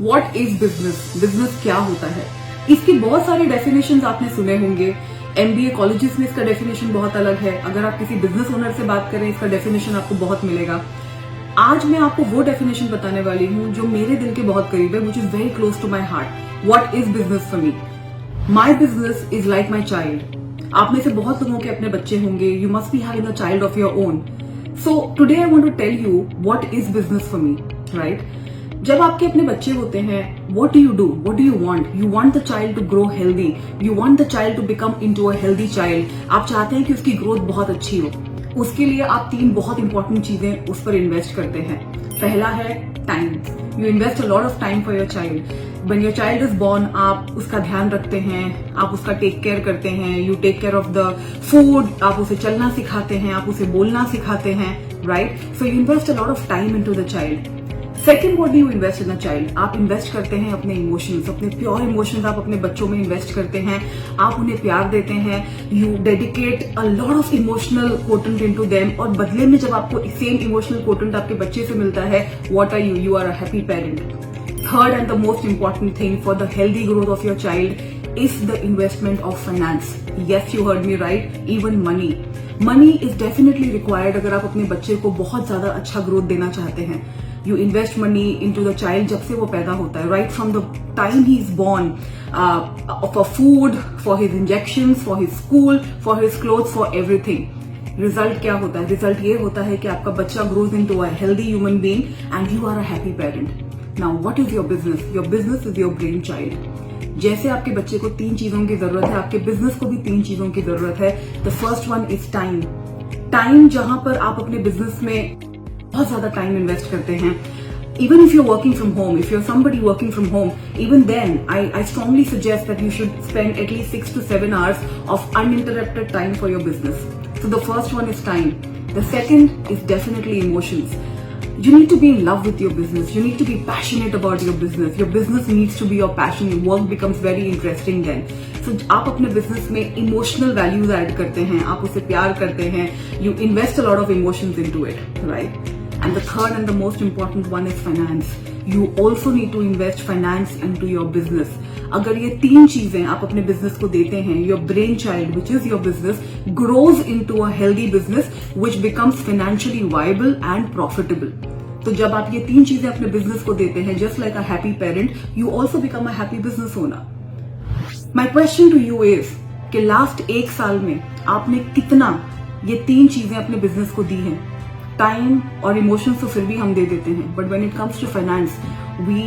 What is business, business क्या होता है। इसके बहुत सारे डेफिनेशंस आपने सुने होंगे। एमबीए कॉलेजेस में इसका डेफिनेशन बहुत अलग है। अगर आप किसी बिजनेस ओनर से बात करें इसका डेफिनेशन आपको बहुत मिलेगा। आज मैं आपको वो डेफिनेशन बताने वाली हूँ जो मेरे दिल के बहुत करीब है, which is very close to my heart. What is business for me? My business is like my child. आप में से बहुत लोगों के अपने बच्चे होंगे। You must be having a child of your own. So today I want to tell you what is business for me, right? जब आपके अपने बच्चे होते हैं, what do you do? What do you want? You want the child to grow healthy. You want the child to become into a healthy child. आप चाहते हैं कि उसकी ग्रोथ बहुत अच्छी हो। उसके लिए आप 3 बहुत इंपॉर्टेंट चीजें उस पर इन्वेस्ट करते हैं। पहला है time. You invest a lot of time for your child. When your child is born, आप उसका ध्यान रखते हैं, आप उसका टेक केयर करते हैं। You take care of the food, आप उसे चलना सिखाते हैं, आप उसे बोलना सिखाते हैं, right? So you invest a lot of time into the child. Second, what do you invest in a child? आप इन्वेस्ट करते हैं अपने इमोशंस, अपने प्योर इमोशंस आप अपने बच्चों में इन्वेस्ट करते हैं। आप उन्हें प्यार देते हैं। You dedicate a lot of emotional quotient into them, और बदले में जब आपको सेम इमोशनल कोटेंट आपके बच्चे से मिलता है, what are you? You are a happy parent. Third and the most important thing for the healthy growth of your child is the investment of finance. Yes, you heard me right. Even money. Money is definitely required अगर आप अपने बच्चे को बहुत ज्यादा अच्छा growth देना चाहते हैं। You invest money into the child जब से वो पैदा होता है, right from the time he is born, for food, for his injections, for his school, for his clothes, for everything. Result क्या होता है? रिजल्ट ये होता है कि आपका बच्चा grows into a healthy human being and you are a happy parent. Now what is your business? Your business is your brain child. जैसे आपके बच्चे को 3 चीजों की जरूरत है, आपके बिजनेस को भी 3 चीजों की जरूरत है। The first one is time. Time, जहां पर आप अपने बिजनेस में बहुत ज्यादा टाइम इन्वेस्ट करते हैं। Even if you're working from home, if you're somebody working from home, even then, I strongly suggest that you should spend at least 6 to 7 hours of uninterrupted time for your business. So the first one is time. The second is definitely emotions. You need to be in love with your business. You need to be passionate about your business. Your business needs to be your passion. Work becomes very interesting then. So आप अपने business में emotional values add करते हैं, आप उसे प्यार करते हैं. You invest a lot of emotions into it, right? And the third and the most important one is finance. You also need to invest finance into your business. अगर ये 3 चीजें आप अपने बिजनेस को देते हैं, your brain child, which is your business, grows into a healthy business which becomes financially viable and profitable. तो जब आप ये 3 चीजें अपने बिजनेस को देते हैं, just like a happy parent, you also become a happy business owner. My question to you is कि लास्ट 1 साल में आपने कितना ये 3 चीजें अपने बिजनेस को दी हैं? टाइम और इमोशंस तो फिर भी हम दे देते हैं, but when it comes to finance we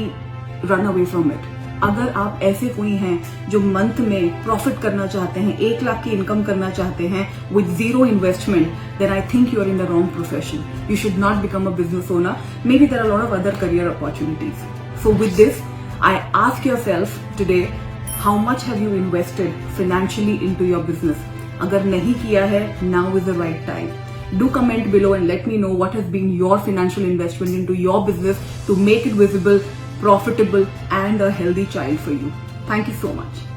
run away from it. अगर आप ऐसे कोई हैं जो मंथ में प्रॉफिट करना चाहते हैं, 1 लाख की इनकम करना चाहते हैं with 0 investment, then I think you are in the wrong profession. You should not become a business owner. Maybe there are lot of other career opportunities. So with this I ask yourself today, how much have you invested financially into your business? अगर नहीं किया है, now is the right time. Do comment below and let me know what has been your financial investment into your business to make it visible, profitable, and a healthy child for you. Thank you so much.